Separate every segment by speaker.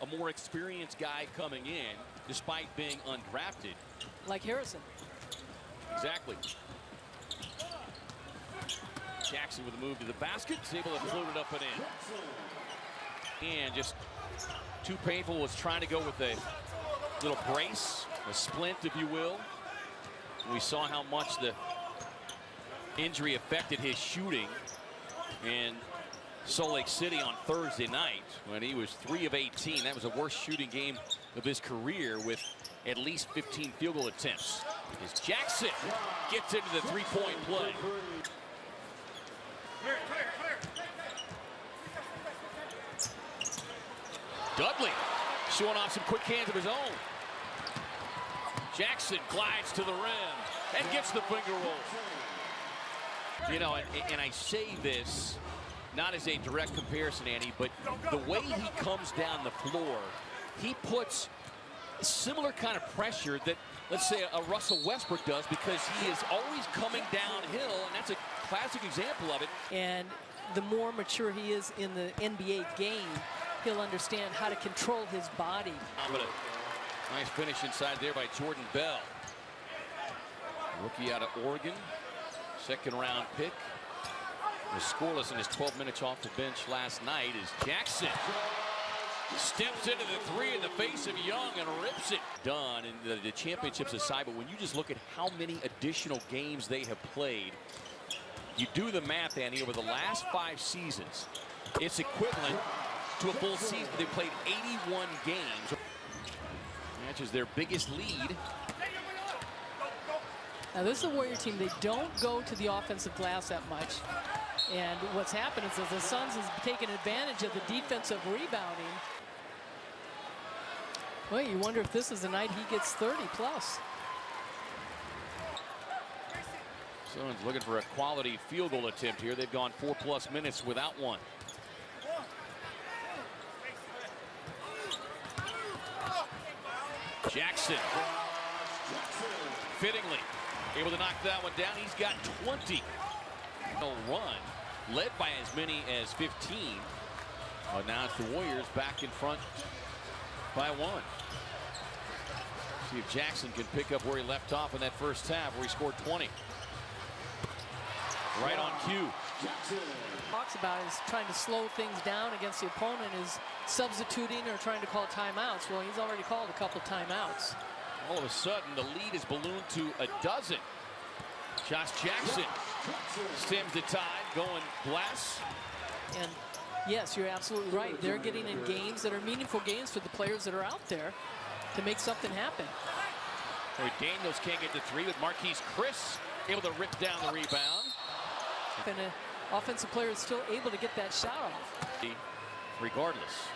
Speaker 1: a more experienced guy coming in, despite being undrafted.
Speaker 2: Like Harrison.
Speaker 1: Exactly. Jackson with a move to the basket, is able to float it up and in. And just too painful, was trying to go with a little brace, a splint, if you will. We saw how much the injury affected his shooting in Salt Lake City on Thursday night when he was 3 of 18. That was the worst shooting game of his career with at least 15 field goal attempts. As Jackson gets into the three-point play. Dudley showing off some quick hands of his own. Jackson glides to the rim and gets the finger roll. You know, and I say this not as a direct comparison, Andy, but the way he comes down the floor, he puts similar kind of pressure that, let's say, a Russell Westbrook does, because he is always coming downhill, and that's a classic example of it.
Speaker 2: And the more mature he is in the NBA game, he'll understand how to control his body.
Speaker 1: But a nice finish inside there by Jordan Bell. Rookie out of Oregon, second-round pick. Was scoreless in his 12 minutes off the bench last night as Jackson steps into the three in the face of Young and rips it. Done in the championships aside, but when you just look at how many additional games they have played, you do the math, Andy, over the last 5 seasons, it's equivalent to a full season. They played 81 games. Matches their biggest lead.
Speaker 2: Now this is a Warrior team. They don't go to the offensive glass that much. And what's happened is that the Suns has taken advantage of the defensive rebounding. Well, you wonder if this is the night he gets 30 plus.
Speaker 1: Suns looking for a quality field goal attempt here. They've gone 4+ minutes without one. Jackson, fittingly, able to knock that one down. He's got 20. No run, led by as many as 15. But now it's the Warriors back in front by 1. See if Jackson can pick up where he left off in that first half, where he scored 20. Right on cue.
Speaker 2: Talks about is trying to slow things down against the opponent, is substituting or trying to call timeouts. Well, he's already called a couple timeouts.
Speaker 1: All of a sudden, the lead is ballooned to a dozen. Josh Jackson stems the tide, going glass.
Speaker 2: And yes, you're absolutely right. They're getting in games that are meaningful games for the players that are out there to make something happen.
Speaker 1: Daniels can't get the three, but Marquise Chris able to rip down the rebound.
Speaker 2: And an offensive player is still able to get that shot off.
Speaker 1: Regardless.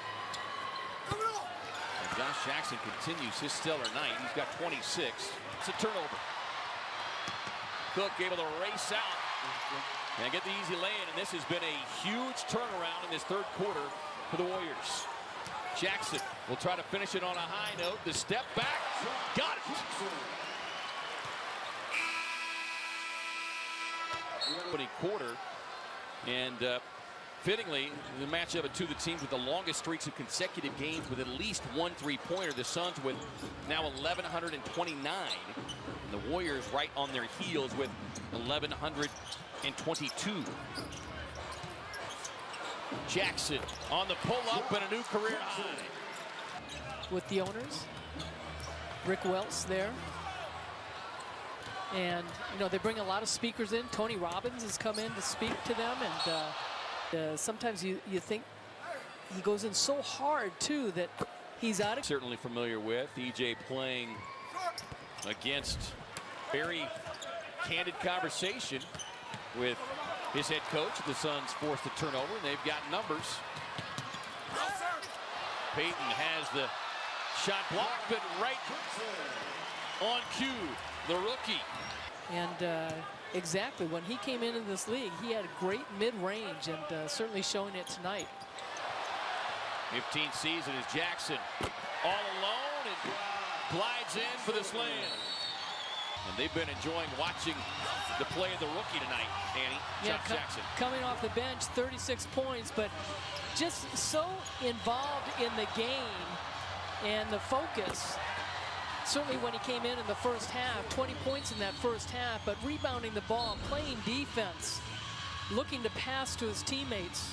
Speaker 1: And Josh Jackson continues his stellar night. He's got 26. It's a turnover. Cook able to race out and get the easy lay-in, and this has been a huge turnaround in this third quarter for the Warriors. Jackson will try to finish it on a high note. The step back, got it. Opening quarter, and fittingly, the matchup of two of the teams with the longest streaks of consecutive games with at least one three-pointer. The Suns with now 1,129. And the Warriors right on their heels with 1,122. Jackson on the pull-up and a new career high.
Speaker 2: With the owners, Rick Welts there. And, you know, they bring a lot of speakers in. Tony Robbins has come in to speak to them. And sometimes you think he goes in so hard, too, that he's out of...
Speaker 1: Certainly familiar with. EJ playing against very candid conversation with his head coach. The Suns forced a turnover, and they've got numbers. Payton has the shot blocked, but right on cue, the rookie.
Speaker 2: And exactly, when he came into this league, he had a great mid-range, and certainly showing it tonight.
Speaker 1: 15th season is Jackson all alone and glides in for the slam. And they've been enjoying watching the play of the rookie tonight, Danny.
Speaker 2: Yeah,
Speaker 1: Josh Jackson.
Speaker 2: Coming off the bench, 36 points, but just so involved in the game and the focus. Certainly when he came in the first half, 20 points in that first half, but rebounding the ball, playing defense, looking to pass to his teammates.